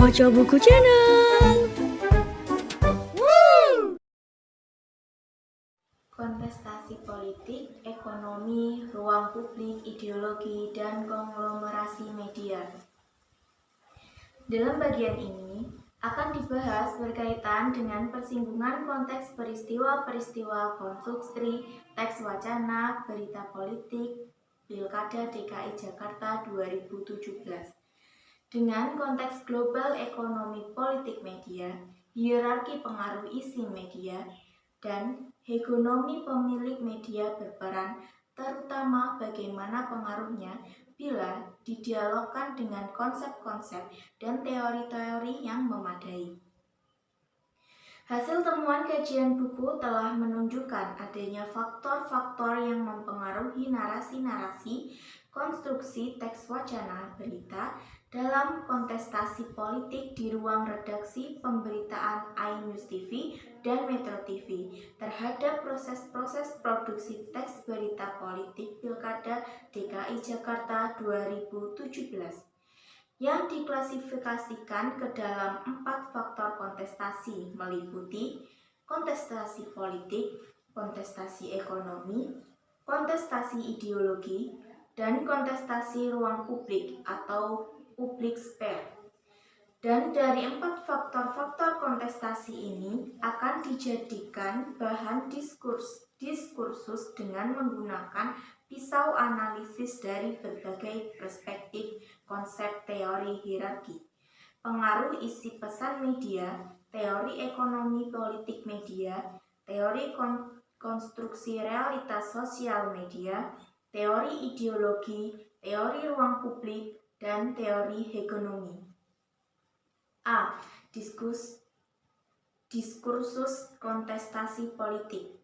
Moco Buku Channel. Kontestasi politik, ekonomi, ruang publik, ideologi, dan konglomerasi media. Dalam bagian ini akan dibahas berkaitan dengan persinggungan konteks peristiwa-peristiwa konstruksi, teks wacana, berita politik, Pilkada DKI Jakarta 2017. Dengan konteks global ekonomi politik media, hierarki pengaruh isi media, dan hegemoni pemilik media berperan, terutama bagaimana pengaruhnya bila didialogkan dengan konsep-konsep dan teori-teori yang memadai. Hasil temuan kajian buku telah menunjukkan adanya faktor-faktor yang mempengaruhi narasi-narasi, konstruksi teks wacana berita dalam kontestasi politik di ruang redaksi pemberitaan iNews TV dan Metro TV terhadap proses-proses produksi teks berita politik Pilkada DKI Jakarta 2017 yang diklasifikasikan ke dalam 4 faktor kontestasi meliputi kontestasi politik, kontestasi ekonomi, kontestasi ideologi, dan kontestasi ruang publik atau public sphere. Dan dari 4 faktor-faktor kontestasi ini akan dijadikan bahan diskursus dengan menggunakan pisau analisis dari berbagai perspektif konsep teori hierarki, pengaruh isi pesan media, teori ekonomi politik media, teori konstruksi realitas sosial media, teori ideologi, teori ruang publik, dan teori hegemoni. A. Diskursus kontestasi politik.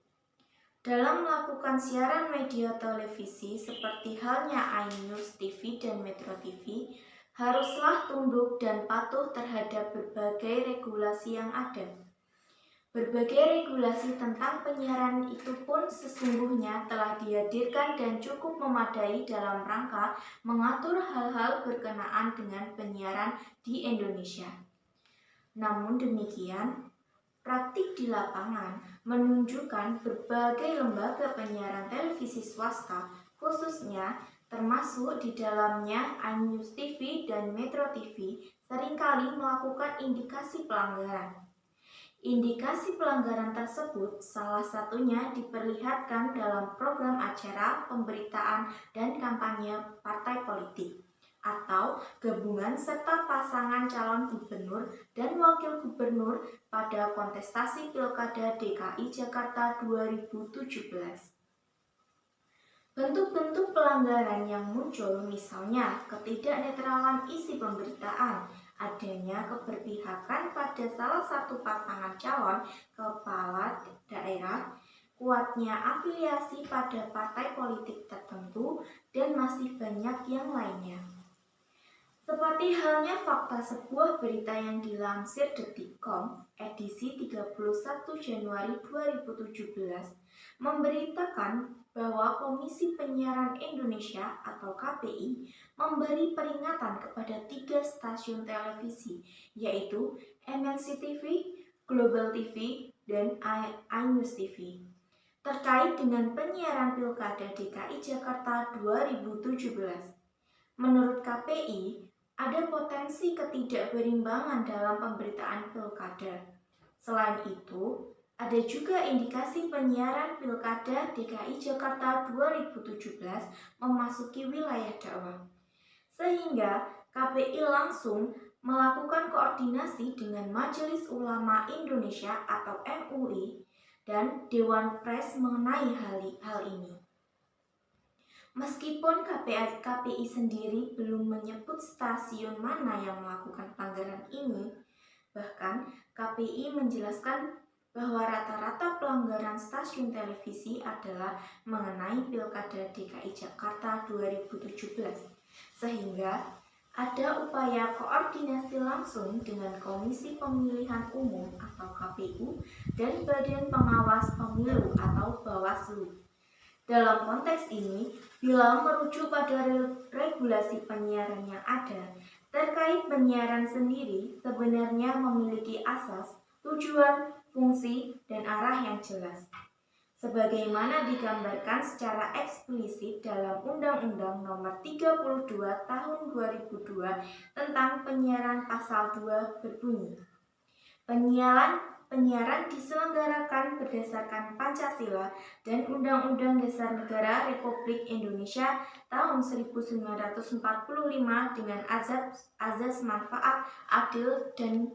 Dalam melakukan siaran media televisi seperti halnya iNews TV dan Metro TV, haruslah tunduk dan patuh terhadap berbagai regulasi yang ada. Berbagai regulasi tentang penyiaran itu pun sesungguhnya telah dihadirkan dan cukup memadai dalam rangka mengatur hal-hal berkenaan dengan penyiaran di Indonesia. Namun demikian, praktik di lapangan menunjukkan berbagai lembaga penyiaran televisi swasta, khususnya termasuk di dalamnya iNews TV dan Metro TV, seringkali melakukan indikasi pelanggaran. Indikasi pelanggaran tersebut salah satunya diperlihatkan dalam program acara, pemberitaan, dan kampanye partai politik atau gabungan serta pasangan calon gubernur dan wakil gubernur pada kontestasi Pilkada DKI Jakarta 2017. Bentuk-bentuk pelanggaran yang muncul misalnya ketidaknetralan isi pemberitaan, adanya keberpihakan pada salah satu pasangan calon kepala daerah, kuatnya afiliasi pada partai politik tertentu, dan masih banyak yang lainnya. Seperti halnya fakta sebuah berita yang dilansir Detik.com edisi 31 Januari 2017 memberitakan bahwa Komisi Penyiaran Indonesia atau KPI memberi peringatan kepada 3 stasiun televisi, yaitu MNC TV, Global TV, dan iNews TV, terkait dengan penyiaran Pilkada DKI Jakarta 2017. Menurut KPI, ada potensi ketidakberimbangan dalam pemberitaan pilkada. Selain itu, ada juga indikasi penyiaran Pilkada DKI Jakarta 2017 memasuki wilayah dakwah. Sehingga KPI langsung melakukan koordinasi dengan Majelis Ulama Indonesia atau MUI dan Dewan Pers mengenai hal ini. Meskipun KPI sendiri belum menyebut stasiun mana yang melakukan pelanggaran ini, bahkan KPI menjelaskan bahwa rata-rata pelanggaran stasiun televisi adalah mengenai Pilkada DKI Jakarta 2017, sehingga ada upaya koordinasi langsung dengan Komisi Pemilihan Umum atau KPU dan Badan Pengawas Pemilu atau Bawaslu. Dalam konteks ini, bila merujuk pada regulasi penyiaran yang ada, Terkait penyiaran sendiri, sebenarnya memiliki asas, tujuan, fungsi, dan arah yang jelas. Sebagaimana digambarkan secara eksplisit dalam Undang-Undang Nomor 32 Tahun 2002 tentang penyiaran pasal 2 berbunyi, Penyiaran diselenggarakan berdasarkan Pancasila dan Undang-Undang Dasar Negara Republik Indonesia tahun 1945 dengan azas manfaat adil dan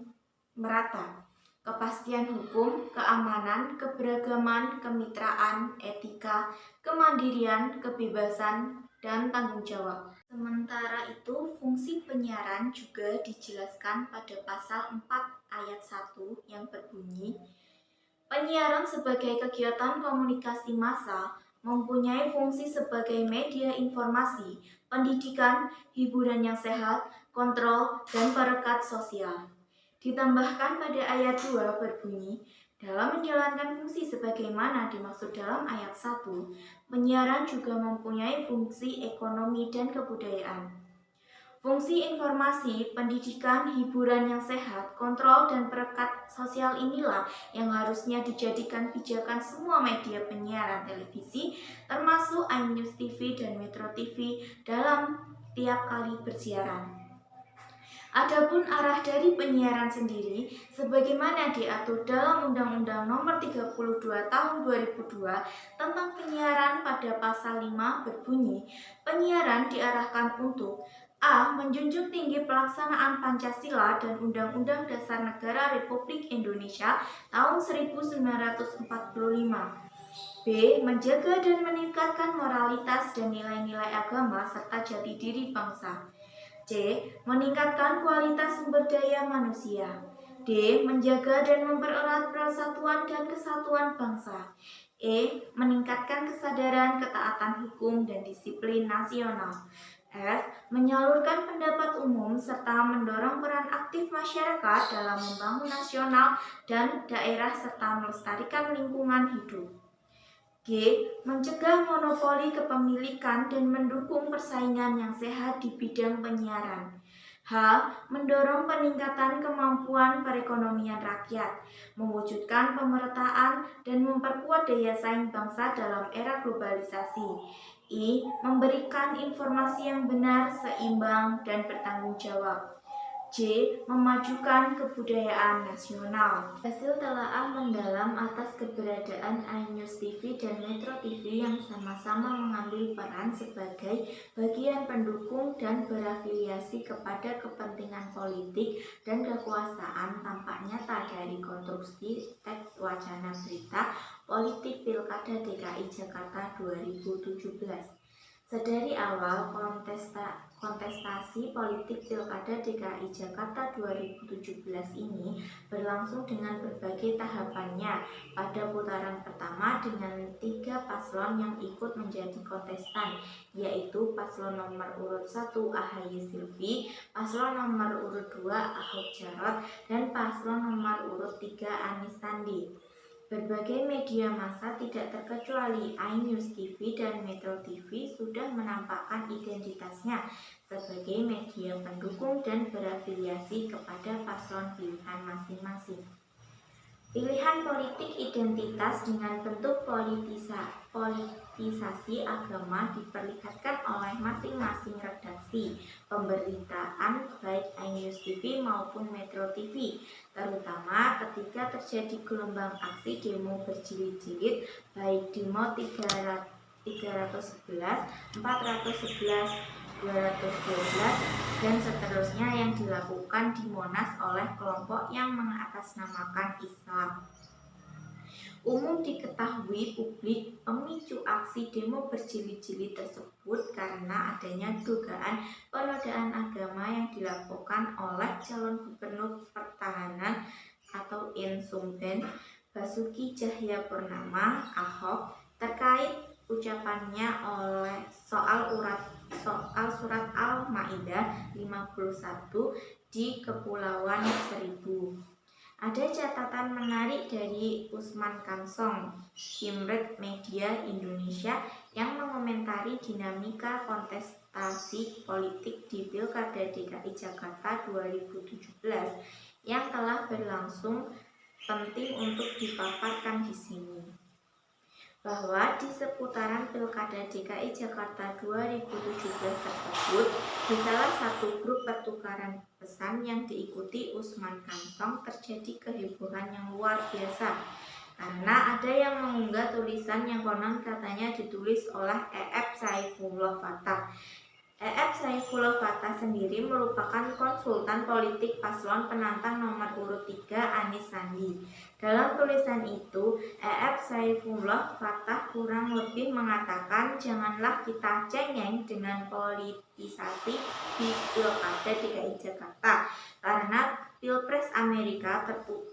merata, kepastian hukum, keamanan, keberagaman, kemitraan, etika, kemandirian, kebebasan, dan tanggung jawab. Sementara itu, fungsi penyiaran juga dijelaskan pada pasal 4 ayat 1 yang berbunyi, penyiaran sebagai kegiatan komunikasi massa mempunyai fungsi sebagai media informasi, pendidikan, hiburan yang sehat, kontrol, dan perekat sosial. Ditambahkan pada ayat 2 berbunyi, dalam menjalankan fungsi sebagaimana dimaksud dalam ayat 1, penyiaran juga mempunyai fungsi ekonomi dan kebudayaan. Fungsi informasi, pendidikan, hiburan yang sehat, kontrol, dan perekat sosial inilah yang harusnya dijadikan pijakan semua media penyiaran televisi, termasuk iNews TV dan Metro TV dalam tiap kali bersiaran. Adapun arah dari penyiaran sendiri, sebagaimana diatur dalam Undang-Undang Nomor 32 Tahun 2002 tentang penyiaran pada pasal 5 berbunyi, penyiaran diarahkan untuk A. Menjunjung tinggi pelaksanaan Pancasila dan Undang-Undang Dasar Negara Republik Indonesia tahun 1945. B. Menjaga dan meningkatkan moralitas dan nilai-nilai agama serta jati diri bangsa. C. Meningkatkan kualitas sumber daya manusia. D. Menjaga dan mempererat persatuan dan kesatuan bangsa. E. Meningkatkan kesadaran, ketaatan hukum, dan disiplin nasional. F. Menyalurkan pendapat umum serta mendorong peran aktif masyarakat dalam membangun nasional dan daerah serta melestarikan lingkungan hidup. G. Mencegah monopoli kepemilikan dan mendukung persaingan yang sehat di bidang penyiaran. H. Mendorong peningkatan kemampuan perekonomian rakyat, mewujudkan pemerataan dan memperkuat daya saing bangsa dalam era globalisasi. I. Memberikan informasi yang benar, seimbang, dan bertanggung jawab. J. Memajukan kebudayaan nasional. Hasil telaah mendalam atas keberadaan iNews TV dan Metro TV yang sama-sama mengambil peran sebagai bagian pendukung dan berafiliasi kepada kepentingan politik dan kekuasaan tampak nyata dari konstruksi teks wacana berita politik Pilkada DKI Jakarta 2017. Sedari awal kontestasi politik Pilkada DKI Jakarta 2017 ini berlangsung dengan berbagai tahapannya. Pada putaran pertama dengan 3 paslon yang ikut menjadi kontestan, yaitu paslon nomor urut 1 AHY Silvi, paslon nomor urut 2 Ahok Jarot, dan paslon nomor urut 3 Anis Sandi. Berbagai media massa tidak terkecuali iNews TV dan Metro TV sudah menampakkan identitasnya sebagai media pendukung dan berafiliasi kepada paslon pilihan masing-masing. Pilihan politik identitas dengan bentuk politisasi agama diperlihatkan oleh masing-masing redaksi pemberitaan baik iNews TV maupun Metro TV, terutama ketika terjadi gelombang aksi demo berjilid-jilid baik demo 311, 411, 212, dan seterusnya yang dilakukan di Monas oleh kelompok yang mengatasnamakan Islam. Umum diketahui publik pemicu aksi demo berjilid-jilid tersebut karena adanya dugaan penodaan agama yang dilakukan oleh calon gubernur petahana atau incumbent Basuki Cahayapurnama Ahok terkait ucapannya soal surat Al-Maidah 51 di Kepulauan Seribu. Ada catatan menarik dari Usman Kansong, Kimret Media Indonesia, yang mengomentari dinamika kontestasi politik di Pilkada DKI Jakarta 2017 yang telah berlangsung penting untuk dipaparkan di sini. Bahwa di seputaran Pilkada DKI Jakarta 2017 tersebut, di salah satu grup pertukaran pesan yang diikuti Usman Kansong terjadi kehebohan yang luar biasa. Karena ada yang mengunggah tulisan yang konon katanya ditulis oleh E.F. Saifullah Fatah. E.F. Saifullah Fatah sendiri merupakan konsultan politik paslon penantang nomor urut 3 Anies Sandi. Dalam tulisan itu, E.F. Saifullah Fatah kurang lebih mengatakan janganlah kita cengeng dengan politisasi di Pilkada DKI Jakarta, karena Pilpres Amerika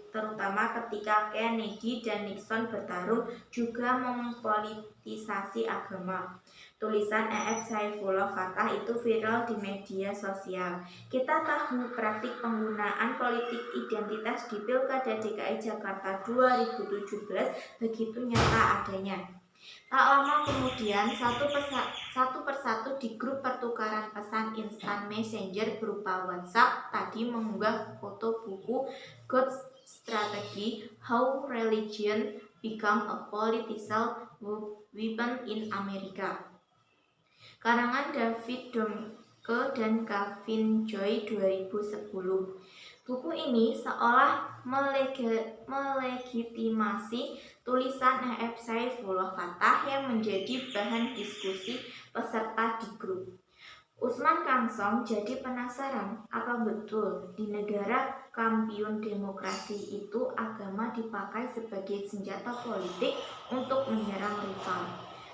terutama ketika Kennedy dan Nixon bertarung juga mempolitisasi agama. Tulisan E.F. Saifullah Fatah itu viral di media sosial. Kita tahu praktik penggunaan politik identitas di Pilkada DKI Jakarta 2017 begitu nyata adanya. Tak lama kemudian, satu persatu di grup pertukaran pesan instan messenger berupa WhatsApp tadi mengunggah foto buku God Strategy, How Religion Become a Political Weapon in America. Karangan David Domke dan Calvin Joy 2010. Buku ini seolah melegitimasi tulisan E.F. Saifullah Fatah yang menjadi bahan diskusi peserta di grup. Usman Kansong jadi penasaran, apa betul di negara kampiun demokrasi itu agama dipakai sebagai senjata politik untuk menyerang rival?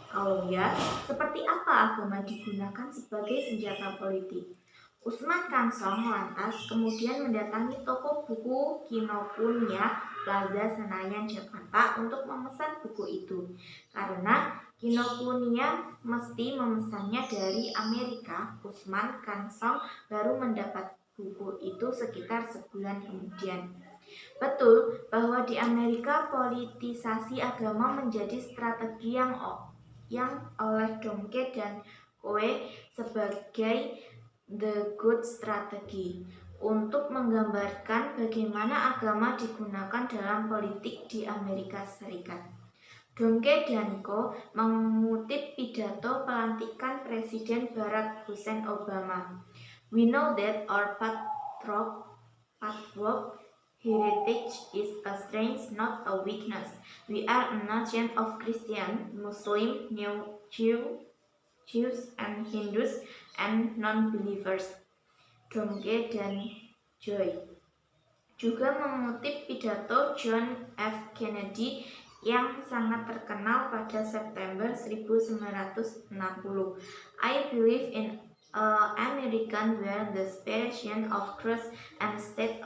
Kalau ya, seperti apa agama digunakan sebagai senjata politik? Usman Kansong lantas kemudian mendatangi toko buku Kinokuniya Plaza Senayan Jakarta untuk memesan buku itu. Karena Kinokuniya mesti memesannya dari Amerika, Usman Kansong baru mendapat buku itu sekitar sebulan kemudian. Betul bahwa di Amerika politisasi agama menjadi strategi yang oleh Domke dan Coe sebagai the good strategy untuk menggambarkan bagaimana agama digunakan dalam politik di Amerika Serikat. Domke dan Co mengutip pidato pelantikan Presiden Barack Hussein Obama. We know that our patriarchal heritage is a strength, not a weakness. We are a nation of Christian, Muslim, Jews, and Hindus, and non-believers. Domke dan Joy juga mengutip pidato John F. Kennedy yang sangat terkenal pada September 1960. I believe in American where the separation of church and state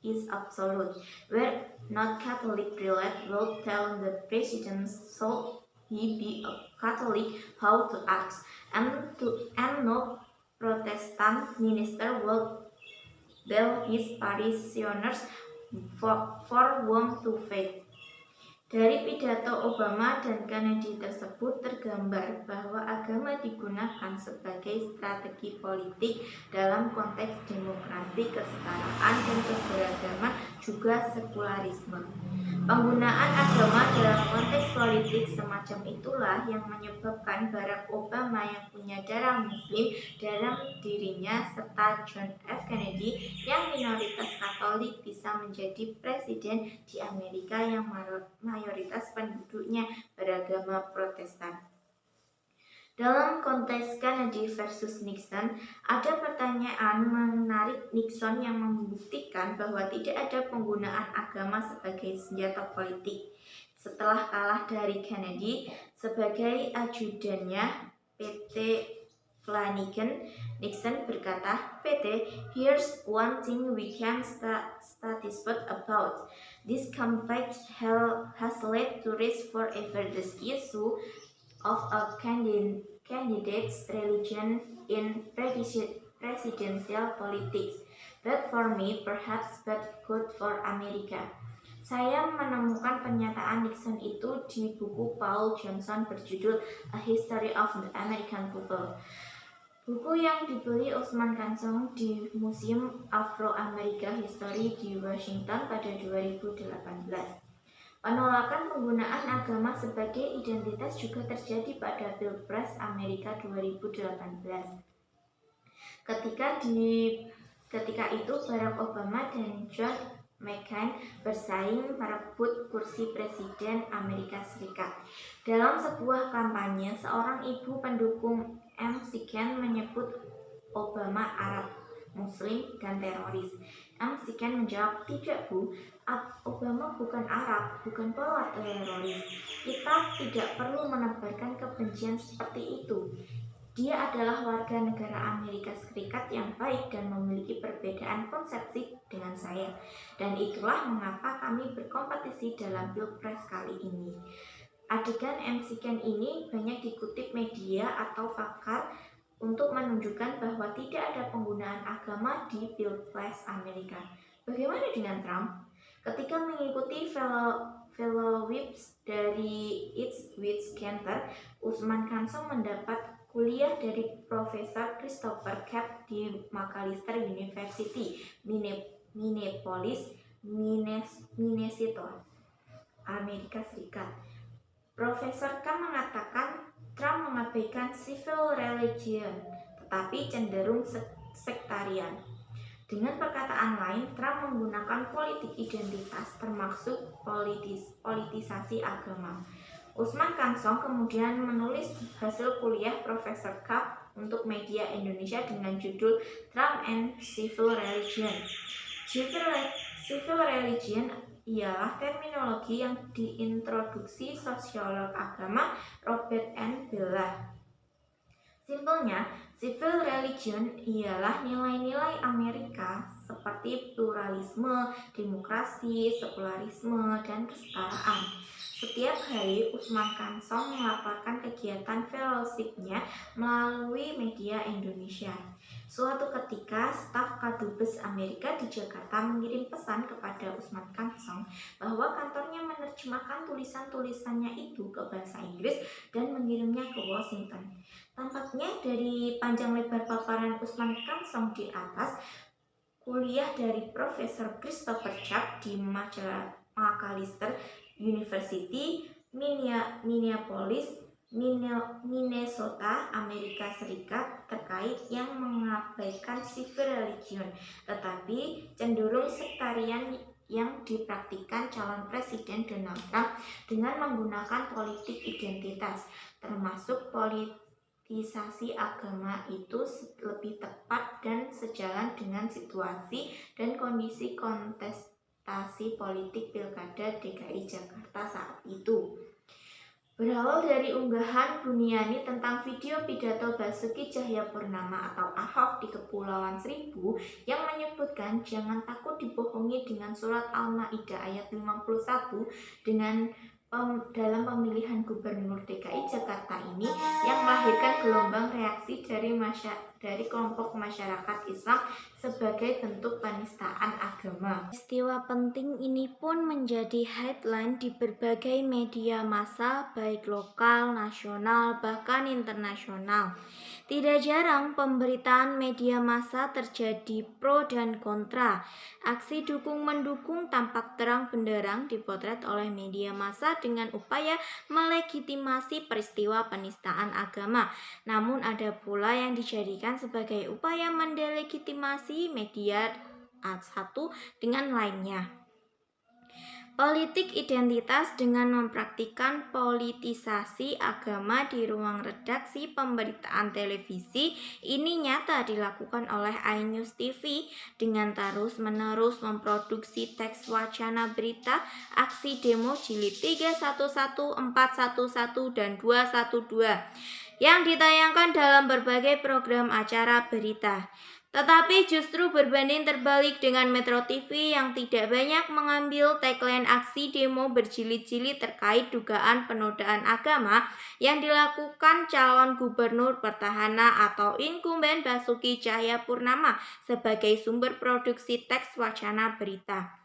is absolute, where not Catholic prelate will tell the president so he be a Catholic how to act, and no Protestant minister will tell his parishioners for whom to faith. Dari pidato Obama dan Kennedy tersebut tergambar bahwa agama digunakan sebagai strategi politik dalam konteks demokrasi, kesetaraan, dan keberagaman, juga sekularisme. Penggunaan agama dalam konteks politik semacam itulah yang menyebabkan Barack Obama yang punya darah Muslim dalam dirinya serta John F. Kennedy yang minoritas Katolik bisa menjadi presiden di Amerika yang mayoritas penduduknya beragama Protestan. Dalam konteks Kennedy versus Nixon, ada pertanyaan menarik Nixon yang membuktikan bahwa tidak ada penggunaan agama sebagai senjata politik. Setelah kalah dari Kennedy, sebagai ajudannya P.T. Flanagan, Nixon berkata, "PT, here's one thing we can satisfied about. This campaign has led to raise forever the issue of a candidate's religion in presidential politics. But for me, perhaps but good for America." Saya menemukan pernyataan Nixon itu di buku Paul Johnson berjudul A History of the American People. Buku yang dibeli Usman Kansong di Museum Afro-American History di Washington pada 2018. Penolakan penggunaan agama sebagai identitas juga terjadi pada Pilpres Amerika 2018. Ketika itu Barack Obama dan John McCain bersaing merebut kursi presiden Amerika Serikat. Dalam sebuah kampanye, seorang ibu pendukung McCain menyebut Obama Arab, Muslim, dan teroris. McCain menjawab, "Tidak, Bu, Obama bukan Arab, bukan pula teroris. Kita tidak perlu menebarkan kebencian seperti itu. Dia adalah warga negara Amerika Serikat yang baik dan memiliki perbedaan konsepsi dengan saya. Dan itulah mengapa kami berkompetisi dalam Pilpres kali ini." Adegan McCain ini banyak dikutip media atau pakar untuk menunjukkan bahwa tidak ada penggunaan agama di Pilpres Amerika. Bagaimana dengan Trump? Ketika mengikuti fellowships dari East West Center, Usman Kansong mendapat kuliah dari Profesor Christopher Kapp di Macalester University, Minneapolis, Minnesota, Amerika Serikat. Profesor Kapp mengatakan Trump mengabaikan civil religion, tetapi cenderung sektarian. Dengan perkataan lain, Trump menggunakan politik identitas, termasuk politisasi agama. Usman Kansong kemudian menulis hasil kuliah Profesor Kapp untuk media Indonesia dengan judul Trump and Civil Religion. Civil religion ialah terminologi yang diintroduksi sosiolog agama Robert N. Bellah. Simpelnya, civil religion ialah nilai-nilai Amerika seperti pluralisme, demokrasi, sekularisme, dan kesetaraan. Setiap hari, Usman Kansong melaporkan kegiatan fellowship-nya melalui media Indonesia. Suatu ketika, staf Kadubes Amerika di Jakarta mengirim pesan kepada Usman Kansong bahwa kantornya menerjemahkan tulisan-tulisannya itu ke bahasa Inggris dan mengirimnya ke Washington. Tampaknya dari panjang lebar paparan Usman Kansong di atas, kuliah dari Profesor Christopher Kapp di Macalester University, Minneapolis, Minnesota, Amerika Serikat terkait yang mengabaikan civil religion, tetapi cenderung sektarian yang dipraktikkan calon presiden Donald Trump dengan menggunakan politik identitas, termasuk politisasi agama itu lebih tepat dan sejalan dengan situasi dan kondisi kontestasi politik Pilkada DKI Jakarta saat itu. Berawal dari unggahan Buniani tentang video pidato Basuki Cahayapurnama atau Ahok di Kepulauan Seribu yang menyebutkan jangan takut dibohongi dengan surat Al-Maidah ayat 51 dalam pemilihan gubernur DKI Jakarta ini yang melahirkan gelombang reaksi dari kelompok masyarakat Islam sebagai bentuk penistaan agama. Peristiwa penting ini pun menjadi headline di berbagai media massa baik lokal, nasional, bahkan internasional. Tidak jarang pemberitaan media massa terjadi pro dan kontra. Aksi dukung-mendukung tampak terang benderang dipotret oleh media massa dengan upaya melegitimasi peristiwa penistaan agama. Namun ada pula yang dijadikan sebagai upaya mendelegitimasi media satu dengan lainnya. Politik identitas dengan mempraktikkan politisasi agama di ruang redaksi pemberitaan televisi ini nyata dilakukan oleh iNews TV dengan terus-menerus memproduksi teks wacana berita aksi demo jilid 311, 411, dan 212 yang ditayangkan dalam berbagai program acara berita. Tetapi justru berbanding terbalik dengan Metro TV yang tidak banyak mengambil tagline aksi demo berjilid-jilid terkait dugaan penodaan agama yang dilakukan calon gubernur petahana atau incumbent Basuki Cahayapurnama sebagai sumber produksi teks wacana berita.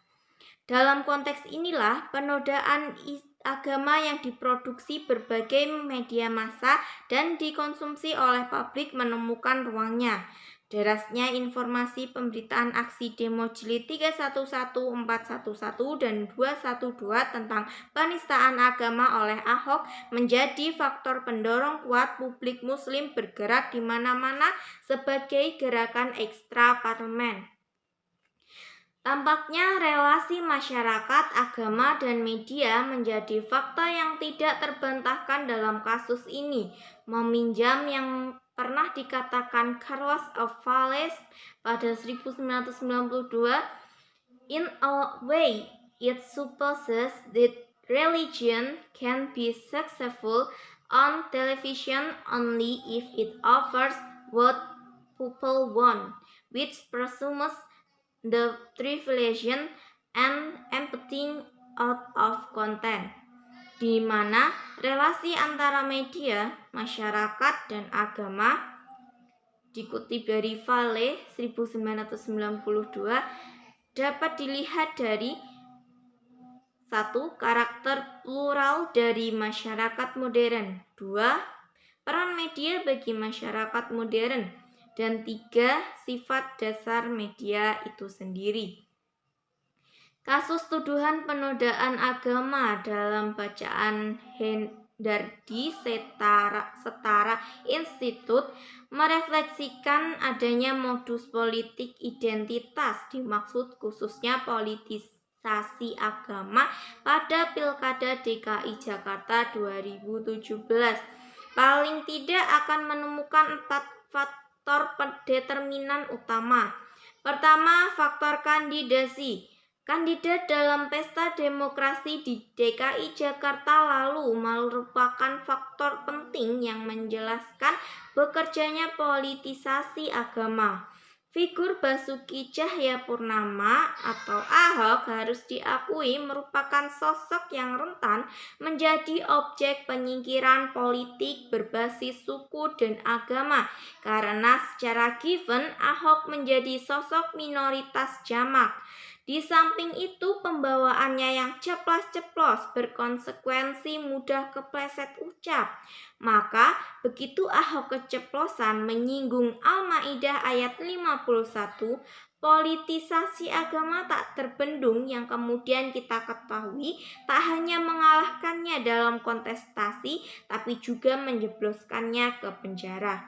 Dalam konteks inilah penodaan agama yang diproduksi berbagai media massa dan dikonsumsi oleh publik menemukan ruangnya. Derasnya informasi pemberitaan aksi demo jilid 311, 411, dan 212 tentang penistaan agama oleh Ahok menjadi faktor pendorong kuat publik muslim bergerak di mana-mana sebagai gerakan ekstra parlemen. Tampaknya relasi masyarakat, agama, dan media menjadi fakta yang tidak terbantahkan dalam kasus ini. Meminjam yang pernah dikatakan Carlos Alvarez pada 1992, in a way it supposes that religion can be successful on television only if it offers what people want, which presumes the trivialization and emptying out of content, di mana relasi antara media, masyarakat, dan agama, dikutip dari Vale 1992, dapat dilihat dari 1. Karakter plural dari masyarakat modern, 2. Peran media bagi masyarakat modern, dan 3. Sifat dasar media itu sendiri. Kasus tuduhan penodaan agama dalam bacaan Hendardi Setara Institut merefleksikan adanya modus politik identitas, dimaksud khususnya politisasi agama pada Pilkada DKI Jakarta 2017. Paling tidak akan menemukan 4 faktor determinan utama. Pertama, faktor kandidasi. Kandidat dalam pesta demokrasi di DKI Jakarta lalu merupakan faktor penting yang menjelaskan bekerjanya politisasi agama. Figur Basuki Cahayapurnama atau Ahok harus diakui merupakan sosok yang rentan menjadi objek penyingkiran politik berbasis suku dan agama karena secara given Ahok menjadi sosok minoritas jamak. Di samping itu, pembawaannya yang ceplas-ceplos berkonsekuensi mudah kepleset ucap. Maka, begitu Ahok keceplosan menyinggung Al-Maidah ayat 51, politisasi agama tak terbendung yang kemudian kita ketahui tak hanya mengalahkannya dalam kontestasi, tapi juga menjebloskannya ke penjara.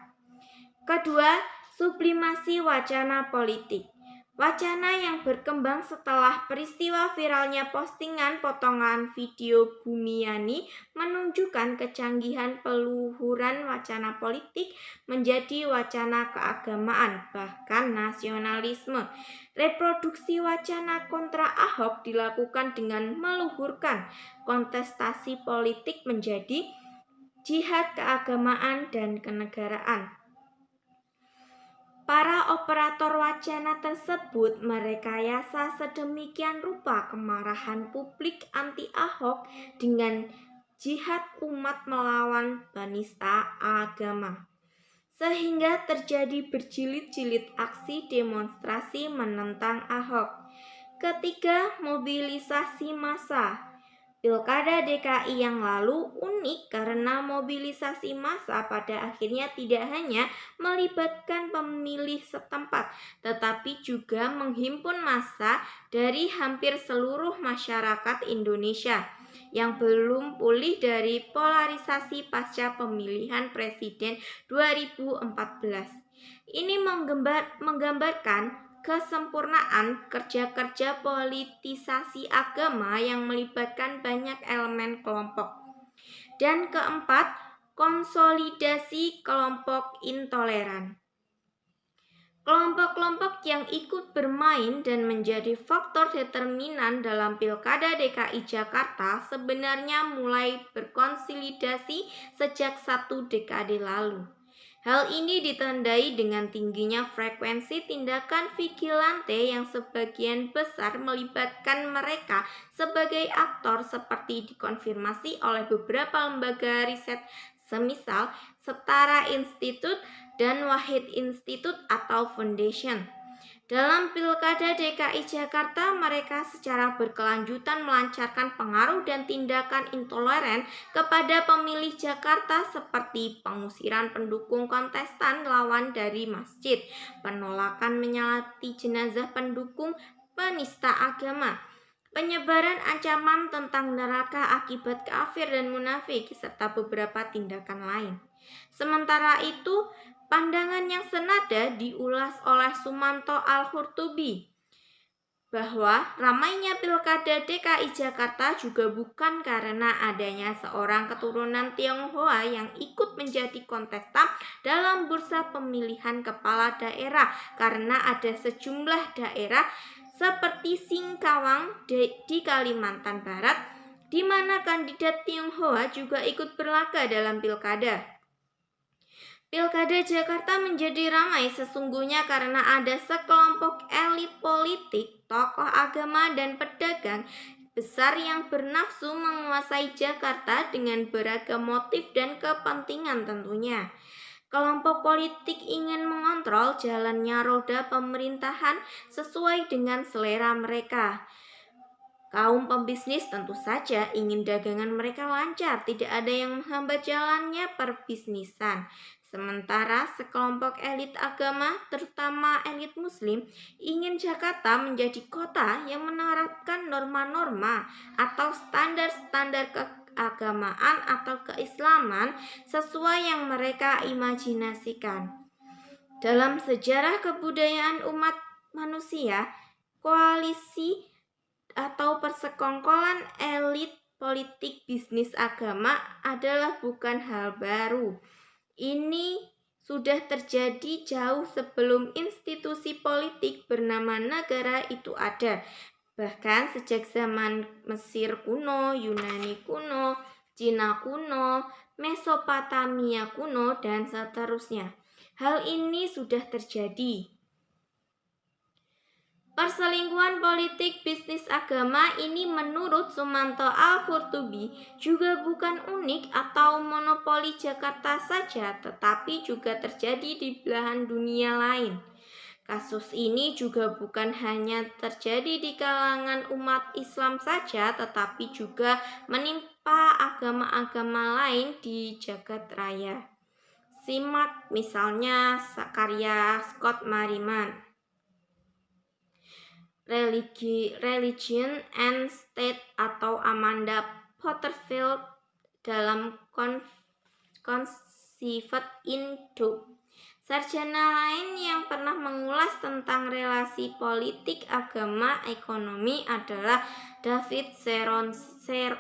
Kedua, sublimasi wacana politik. Wacana yang berkembang setelah peristiwa viralnya postingan potongan video Bumiani menunjukkan kecanggihan peluhuran wacana politik menjadi wacana keagamaan, bahkan nasionalisme. Reproduksi wacana kontra Ahok dilakukan dengan meluhurkan kontestasi politik menjadi jihad keagamaan dan kenegaraan. Para operator wacana tersebut merekayasa sedemikian rupa kemarahan publik anti Ahok dengan jihad umat melawan penista agama, sehingga terjadi berjilid-jilid aksi demonstrasi menentang Ahok. Ketiga, mobilisasi massa. Pilkada DKI yang lalu unik karena mobilisasi massa pada akhirnya tidak hanya melibatkan pemilih setempat, tetapi juga menghimpun massa dari hampir seluruh masyarakat Indonesia yang belum pulih dari polarisasi pasca pemilihan presiden 2014. Ini menggambarkan kesempurnaan kerja-kerja politisasi agama yang melibatkan banyak elemen kelompok. Dan keempat, konsolidasi kelompok intoleran. Kelompok-kelompok yang ikut bermain dan menjadi faktor determinan dalam Pilkada DKI Jakarta sebenarnya mulai berkonsolidasi sejak 1 dekade lalu. Hal ini ditandai dengan tingginya frekuensi tindakan vigilante yang sebagian besar melibatkan mereka sebagai aktor seperti dikonfirmasi oleh beberapa lembaga riset semisal Setara Institut dan Wahid Institute atau Foundation. Dalam Pilkada DKI Jakarta, mereka secara berkelanjutan melancarkan pengaruh dan tindakan intoleran kepada pemilih Jakarta seperti pengusiran pendukung kontestan lawan dari masjid, penolakan menyolati jenazah pendukung penista agama, penyebaran ancaman tentang neraka akibat kafir dan munafik, serta beberapa tindakan lain. Sementara itu, pandangan yang senada diulas oleh Sumanto Al-Qurtubi bahwa ramainya Pilkada DKI Jakarta juga bukan karena adanya seorang keturunan Tionghoa yang ikut menjadi kontestan dalam bursa pemilihan kepala daerah, karena ada sejumlah daerah seperti Singkawang di Kalimantan Barat di mana kandidat Tionghoa juga ikut berlaga dalam pilkada. Pilkada Jakarta menjadi ramai sesungguhnya karena ada sekelompok elit politik, tokoh agama, dan pedagang besar yang bernafsu menguasai Jakarta dengan beragam motif dan kepentingan tentunya. Kelompok politik ingin mengontrol jalannya roda pemerintahan sesuai dengan selera mereka. Kaum pembisnis tentu saja ingin dagangan mereka lancar, tidak ada yang menghambat jalannya perbisnisan. Sementara sekelompok elit agama, terutama elit muslim, ingin Jakarta menjadi kota yang menerapkan norma-norma atau standar-standar keagamaan atau keislaman sesuai yang mereka imajinasikan. Dalam sejarah kebudayaan umat manusia, koalisi atau persekongkolan elit politik bisnis agama adalah bukan hal baru. Ini sudah terjadi jauh sebelum institusi politik bernama negara itu ada. Bahkan sejak zaman Mesir kuno, Yunani kuno, Cina kuno, Mesopotamia kuno, dan seterusnya. Hal ini sudah terjadi. Perselingkuhan politik bisnis agama ini menurut Sumanto Al-Qurtubi juga bukan unik atau monopoli Jakarta saja, tetapi juga terjadi di belahan dunia lain. Kasus ini juga bukan hanya terjadi di kalangan umat Islam saja, tetapi juga menimpa agama-agama lain di jagat raya. Simak misalnya karya Scott Mariman, Religion and State, atau Amanda Porterfield dalam Conceived in Dope. Sarjana lain yang pernah mengulas tentang relasi politik, agama, ekonomi adalah David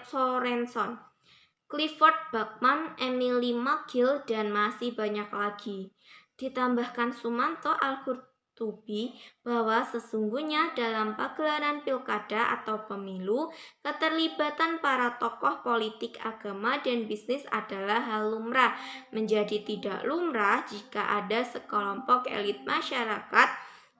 Sorenson, Clifford Bachman, Emily McGill, dan masih banyak lagi. Ditambahkan Sumanto Al-Qurtubi bahwa sesungguhnya dalam pagelaran pilkada atau pemilu, keterlibatan para tokoh politik, agama, dan bisnis adalah hal lumrah. Menjadi tidak lumrah jika ada sekelompok elit masyarakat,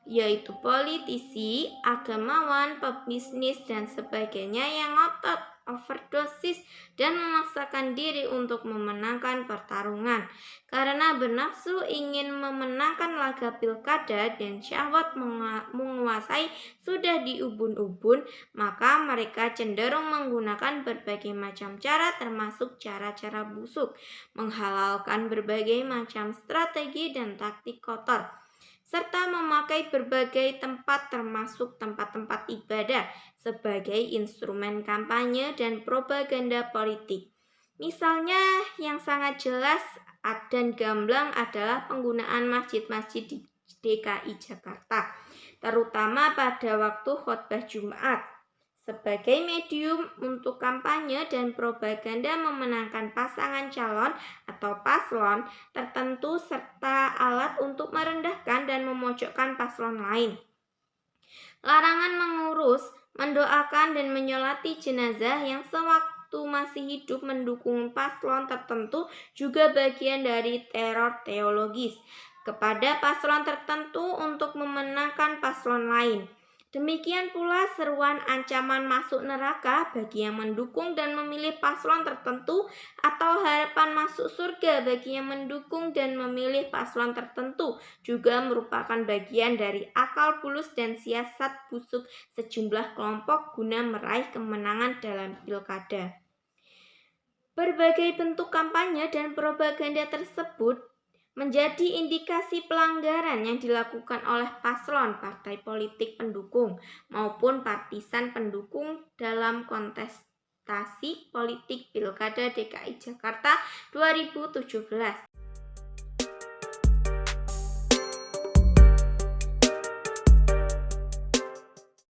yaitu politisi, agamawan, pebisnis, dan sebagainya yang ngotot, overdosis, dan memaksakan diri untuk memenangkan pertarungan. Karena bernafsu ingin memenangkan laga pilkada dan syahwat menguasai sudah diubun-ubun, maka mereka cenderung menggunakan berbagai macam cara, termasuk cara-cara busuk, menghalalkan berbagai macam strategi dan taktik kotor, serta memakai berbagai tempat termasuk tempat-tempat ibadah sebagai instrumen kampanye dan propaganda politik. Misalnya yang sangat jelas dan gamblang adalah penggunaan masjid-masjid di DKI Jakarta, terutama pada waktu khotbah Jumat, sebagai medium untuk kampanye dan propaganda memenangkan pasangan calon atau paslon tertentu serta alat untuk merendahkan dan memojokkan paslon lain. Larangan mengurus, mendoakan, dan menyolati jenazah yang sewaktu masih hidup mendukung paslon tertentu juga bagian dari teror teologis kepada paslon tertentu untuk memenangkan paslon lain. Demikian pula seruan ancaman masuk neraka bagi yang mendukung dan memilih paslon tertentu atau harapan masuk surga bagi yang mendukung dan memilih paslon tertentu juga merupakan bagian dari akal bulus dan siasat busuk sejumlah kelompok guna meraih kemenangan dalam pilkada. Berbagai bentuk kampanye dan propaganda tersebut menjadi indikasi pelanggaran yang dilakukan oleh paslon, partai politik pendukung, maupun partisan pendukung dalam kontestasi politik Pilkada DKI Jakarta 2017.